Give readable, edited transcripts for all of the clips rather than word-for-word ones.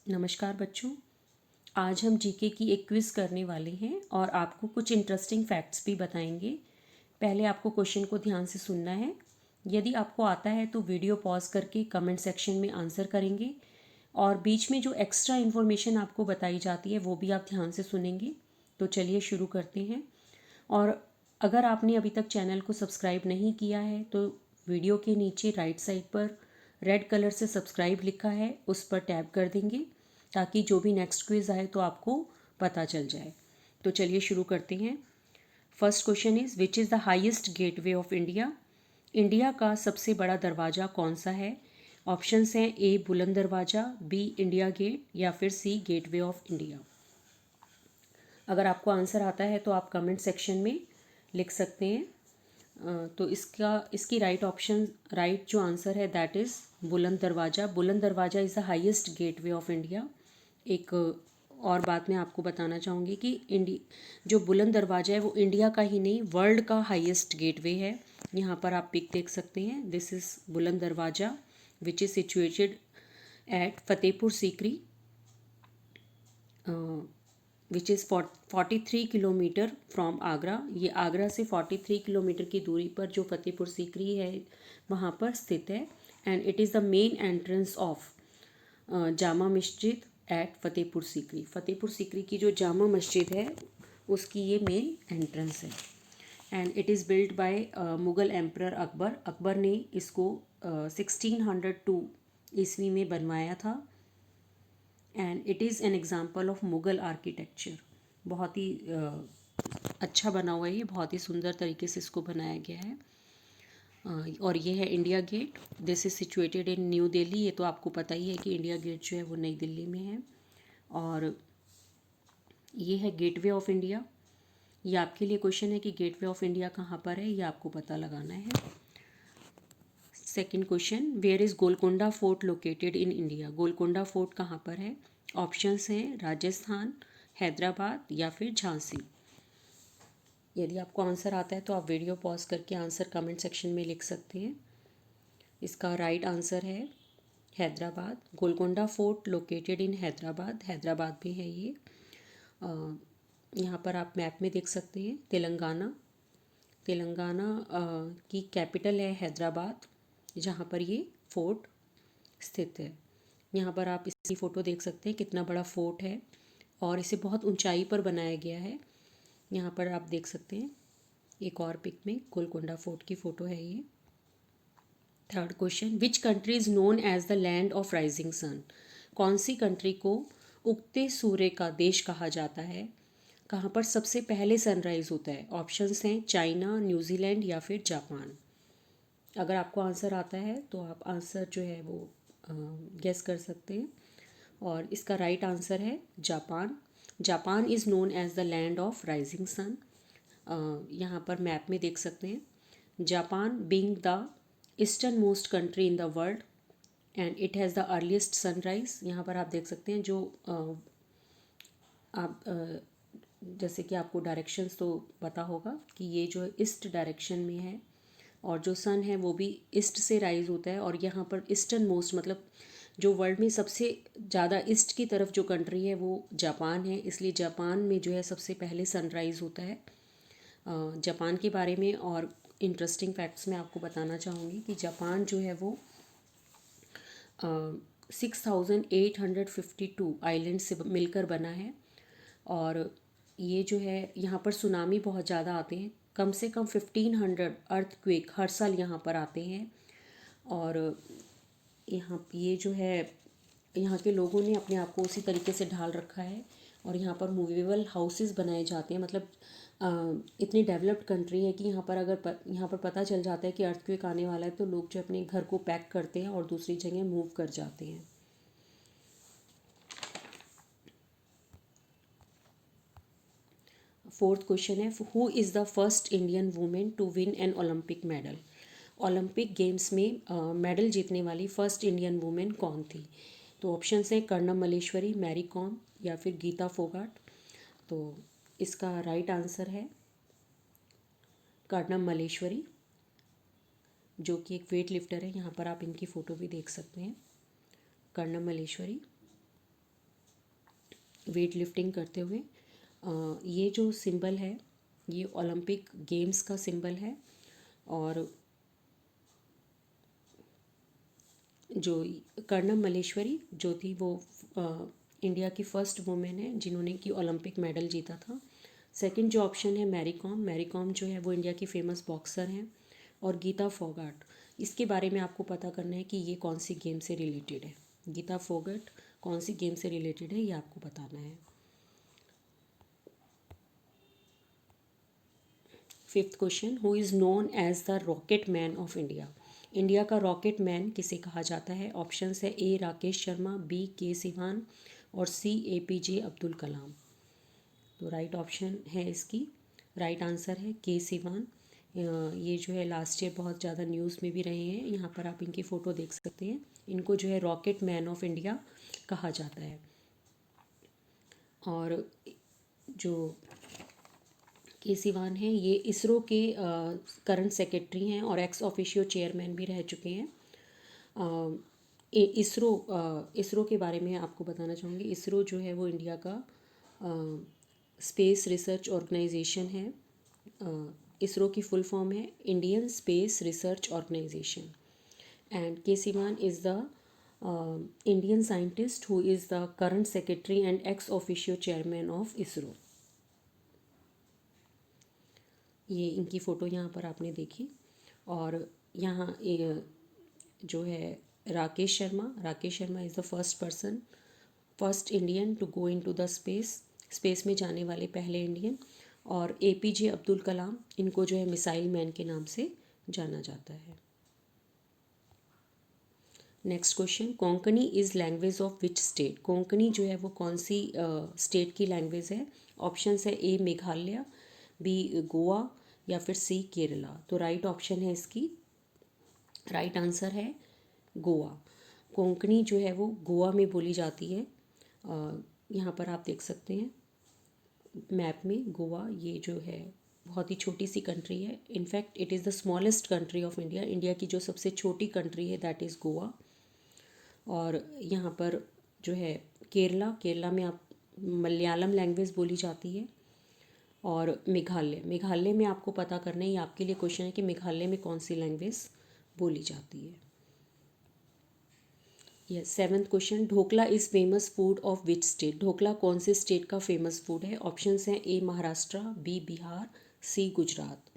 नमस्कार बच्चों। आज हम जीके की एक क्विज़ करने वाले हैं और आपको कुछ इंटरेस्टिंग फैक्ट्स भी बताएंगे। पहले आपको क्वेश्चन को ध्यान से सुनना है। यदि आपको आता है तो वीडियो पॉज करके कमेंट सेक्शन में आंसर करेंगे और बीच में जो एक्स्ट्रा इन्फॉर्मेशन आपको बताई जाती है वो भी आप ध्यान से सुनेंगे। तो चलिए शुरू करते हैं। और अगर आपने अभी तक चैनल को सब्सक्राइब नहीं किया है तो वीडियो के नीचे राइट साइड पर रेड कलर से सब्सक्राइब लिखा है, उस पर टैप कर देंगे ताकि जो भी नेक्स्ट क्विज आए तो आपको पता चल जाए। तो चलिए शुरू करते हैं। First question is which is the highest gateway of India. India का सबसे बड़ा दरवाज़ा कौन सा है? ऑप्शंस हैं ए बुलंद दरवाज़ा, बी इंडिया गेट या फिर सी गेटवे ऑफ इंडिया। अगर आपको आंसर आता है तो आप कमेंट सेक्शन में लिख सकते हैं। तो इसकी राइट जो आंसर है दैट इज़ बुलंद दरवाज़ा। बुलंद दरवाज़ा is the highest gateway of India. एक और बात मैं आपको बताना चाहूँगी कि जो बुलंद दरवाज़ा है वो इंडिया का ही नहीं वर्ल्ड का हाईएस्ट गेटवे है। यहाँ पर आप पिक देख सकते हैं। दिस इज़ बुलंद दरवाज़ा which is situated at Fatehpur Sikri which is 43 kilometre from Agra. ये आगरा से 43 किलोमीटर की दूरी पर जो फतेहपुर सीकरी है वहाँ पर स्थित है। And it is the main entrance of Jama Masjid eight Fatehpur Sikri. Fatehpur Sikri की जो जामा मस्जिद है उसकी ये मेन एंट्रेंस है। And it is build by Mughal emperor Akbar. Akbar ने इसको 1602 ईस्वी में बनवाया था। And it is an example of Mughal architecture. बहुत ही अच्छा बना हुआ है, ये बहुत ही सुंदर तरीके से इसको बनाया गया है। और ये है India Gate. This is situated in New Delhi. ये तो आपको पता ही है कि इंडिया गेट जो है वो नई दिल्ली में है। और ये है गेटवे ऑफ इंडिया। ये आपके लिए क्वेश्चन है कि गेटवे ऑफ इंडिया कहाँ पर है, ये आपको पता लगाना है। Second question, where is Golconda fort located in India. Golconda fort कहाँ पर है? ऑप्शंस हैं राजस्थान, हैदराबाद या फिर झांसी। यदि आपको आंसर आता है तो आप वीडियो पॉज करके आंसर कमेंट सेक्शन में लिख सकते हैं। इसका राइट आंसर है हैदराबाद। गोलकोंडा फोर्ट लोकेटेड इन हैदराबाद। हैदराबाद में है ये। यहाँ पर आप मैप में देख सकते हैं तेलंगाना। तेलंगाना की कैपिटल है हैदराबाद, जहाँ पर ये फोर्ट स्थित है। यहाँ पर आप इसकी फ़ोटो देख सकते हैं कितना बड़ा फोर्ट है और इसे बहुत ऊंचाई पर बनाया गया है। यहाँ पर आप देख सकते हैं एक और पिक में गोलकोंडा फोर्ट की फ़ोटो है ये। Third question, which country is known as the land of rising sun. कौन सी कंट्री को उगते सूर्य का देश कहा जाता है? कहाँ पर सबसे पहले सनराइज़ होता है? ऑप्शंस हैं चाइना, न्यूजीलैंड या फिर जापान। अगर आपको आंसर आता है तो आप आंसर जो है वो गेस कर सकते हैं। और इसका राइट आंसर है Japan. Japan is known as the land of rising sun. यहाँ पर मैप में देख सकते हैं Japan being the eastern most country in the world and it has the earliest sunrise. यहाँ पर आप देख सकते हैं जो आप जैसे कि आपको डायरेक्शंस तो पता होगा कि ये जो ईस्ट डायरेक्शन में है और जो सन है वो भी ईस्ट से राइज होता है। और यहाँ पर ईस्टर्न मोस्ट मतलब जो वर्ल्ड में सबसे ज़्यादा ईस्ट की तरफ जो कंट्री है वो जापान है, इसलिए जापान में जो है सबसे पहले सनराइज़ होता है। जापान के बारे में और इंटरेस्टिंग फैक्ट्स मैं आपको बताना चाहूँगी कि जापान जो है वो 6852 आइलैंड से मिलकर बना है। और ये जो है यहाँ पर सुनामी बहुत ज़्यादा आते हैं, कम से कम 1500 अर्थक्वेक हर साल यहाँ पर आते हैं। और यहाँ ये जो है यहाँ के लोगों ने अपने आप को उसी तरीके से ढाल रखा है। और यहाँ पर मूवेबल हाउसेस बनाए जाते हैं। मतलब इतनी डेवलप्ड कंट्री है कि यहाँ पर यहाँ पर पता चल जाता है कि अर्थक्वेक आने वाला है तो लोग जो अपने घर को पैक करते हैं और दूसरी जगह मूव कर जाते हैं। फोर्थ क्वेश्चन है, who is the first Indian women to win an Olympic medal. Olympic games में मेडल जीतने वाली फर्स्ट इंडियन वुमेन कौन थी? तो ऑप्शंस हैं कर्णम मल्लेश्वरी, मैरी कॉम या फिर गीता फोगाट। तो इसका राइट आंसर है कर्णम मल्लेश्वरी, जो कि एक वेट लिफ्टर है। यहाँ पर आप इनकी फ़ोटो भी देख सकते हैं, कर्णम मल्लेश्वरी। वेट लिफ्टिंग करते हुए। ये जो सिंबल है ये ओलंपिक गेम्स का सिंबल है। और जो कर्णम मल्लेश्वरी जो थी वो इंडिया की फ़र्स्ट वुमेन है जिन्होंने कि ओलंपिक मेडल जीता था। सेकंड जो ऑप्शन है मैरी कॉम जो है वो इंडिया की फ़ेमस बॉक्सर हैं। और गीता फोगाट, इसके बारे में आपको पता करना है कि ये कौन सी गेम से रिलेटेड है। गीता फोगाट कौन सी गेम से रिलेटेड है ये आपको बताना है। Fifth question, who is known as the rocket man of India. India का रॉकेट मैन किसे कहा जाता है। ऑप्शंस है ए राकेश शर्मा, बी के सिवान और सी APJ अब्दुल कलाम। तो राइट ऑप्शन है इसकी, राइट आंसर है के सिवान। ये जो है लास्ट ईयर बहुत ज़्यादा न्यूज़ में भी रहे हैं। यहाँ पर आप इनकी फ़ोटो देख सकते हैं। इनको जो है रॉकेट मैन ऑफ इंडिया कहा जाता है। और जो के सिवान हैं ये इसरो के करंट सेक्रेटरी हैं और एक्स ऑफिशियो चेयरमैन भी रह चुके हैं। इसरो के बारे में आपको बताना चाहूँगी। इसरो जो है वो इंडिया का स्पेस रिसर्च ऑर्गेनाइजेशन है। इसरो की फुल फॉर्म है Indian space research organisation. And K Sivan is the Indian scientist who is the current secretary and ex officio chairman of ISRO. ये इनकी फ़ोटो यहाँ पर आपने देखी। और यहाँ जो है Rakesh Sharma is the first Indian to go into the space में जाने वाले पहले इंडियन। और APJ अब्दुल कलाम, इनको जो है मिसाइल मैन के नाम से जाना जाता है। Next question, Konkani is language of which state. Konkani जो है वो कौन सी स्टेट की लैंग्वेज है। ऑप्शंस है ए मेघालय, बी गोवा या फिर सी केरला। तो राइट ऑप्शन है इसकी, राइट आंसर है गोवा। कोंकणी जो है वो गोवा में बोली जाती है। यहाँ पर आप देख सकते हैं मैप में गोवा, ये जो है बहुत ही छोटी सी कंट्री है। In fact it is the smallest country of India. India की जो सबसे छोटी कंट्री है दैट इज़ गोवा। और यहाँ पर जो है केरला में आप मलयालम लैंग्वेज बोली जाती है। और मेघालय में आपको पता करना है, ये आपके लिए क्वेश्चन है कि मेघालय में कौन सी लैंग्वेज बोली जाती है। Yes, seventh question, dhokla is famous food of which state. Dhokla कौन से स्टेट का फेमस फूड है। ऑप्शंस हैं ए महाराष्ट्र, बी बिहार, सी गुजरात।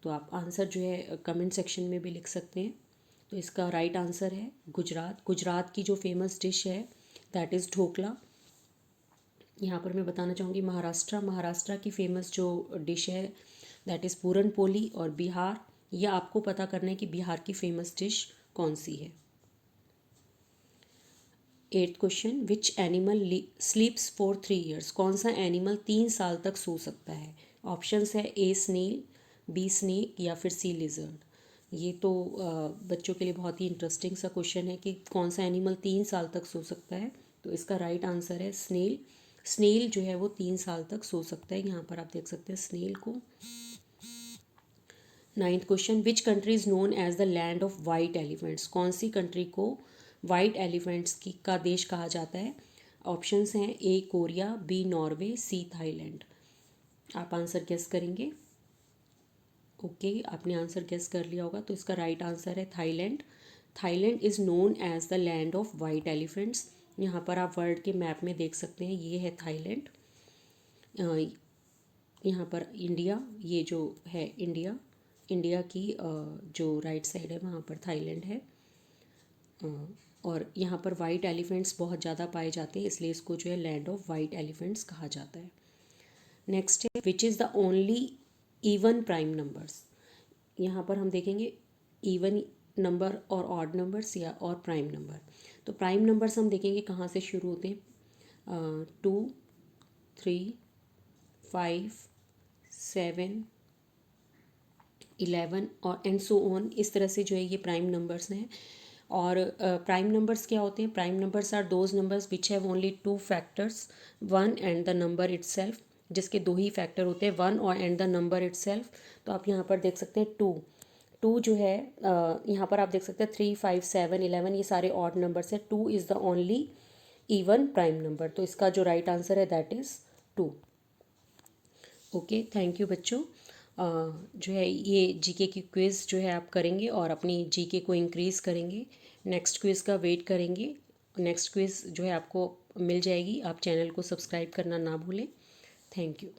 तो आप आंसर जो है कमेंट सेक्शन में भी लिख सकते हैं। तो इसका राइट आंसर है गुजरात। गुजरात की जो फेमस डिश है दैट इज़ ढोकला। यहाँ पर मैं बताना चाहूँगी महाराष्ट्र की फेमस जो डिश है दैट इज़ पूरन पोली। और बिहार, यह आपको पता करना है कि बिहार की फेमस डिश कौन सी है। Eighth question, which animal स्लीप्स for 3 years. कौन सा एनिमल 3 साल तक सो सकता है। ऑप्शंस है ए स्नेल, बी स्नेक या फिर सी लिजर्ड। ये तो बच्चों के लिए बहुत ही इंटरेस्टिंग सा क्वेश्चन है कि कौन सा एनिमल 3 साल तक सो सकता है। तो इसका राइट आंसर है स्नेल। स्नेल जो है वो 3 साल तक सो सकता है। यहाँ पर आप देख सकते हैं स्नेल को। Ninth question, which country is known as the land of white elephants. कौन सी कंट्री को वाइट एलिफेंट्स की का देश कहा जाता है। ऑप्शंस हैं A Korea, B Norway, C Thailand. आप आंसर गेस करेंगे। ओके, आपने आंसर गेस कर लिया होगा। तो इसका राइट आंसर है Thailand. Thailand is known as the land of white elephants. यहाँ पर आप वर्ल्ड के मैप में देख सकते हैं, ये है थाईलैंड। यहाँ पर इंडिया, ये जो है इंडिया की जो राइट साइड है वहाँ पर थाईलैंड है। और यहाँ पर वाइट एलिफेंट्स बहुत ज़्यादा पाए जाते हैं, इसलिए इसको जो है लैंड ऑफ वाइट एलिफेंट्स कहा जाता है। नेक्स्ट है, which is the only even prime numbers. यहाँ पर हम देखेंगे इवन नंबर और ऑड नंबर्स या और प्राइम नंबर। तो प्राइम नंबर्स हम देखेंगे कहाँ से शुरू होते हैं। 2, 3, 5, 7, 11 और एंड सो ऑन। इस तरह से जो है ये प्राइम नंबर्स हैं। और प्राइम नंबर्स क्या होते हैं। Prime numbers are those numbers which have only 2 factors, 1 and the number itself. जिसके 2 ही फैक्टर होते हैं, 1 और एंड द नंबर इटसेल्फ। तो आप यहाँ पर देख सकते हैं 2 जो है यहाँ पर आप देख सकते हैं 3, 5, 7, 11 ये सारे ऑड नंबर्स हैं। 2 is the only even prime number. तो इसका जो राइट आंसर है that is 2। Okay, thank you बच्चों। जो है ये जीके की क्विज़ जो है आप करेंगे और अपनी जीके को इंक्रीज़ करेंगे। नेक्स्ट क्विज़ का वेट करेंगे। नेक्स्ट क्विज़ जो है आपको मिल जाएगी। आप चैनल को सब्सक्राइब करना ना भूलें। Thank you.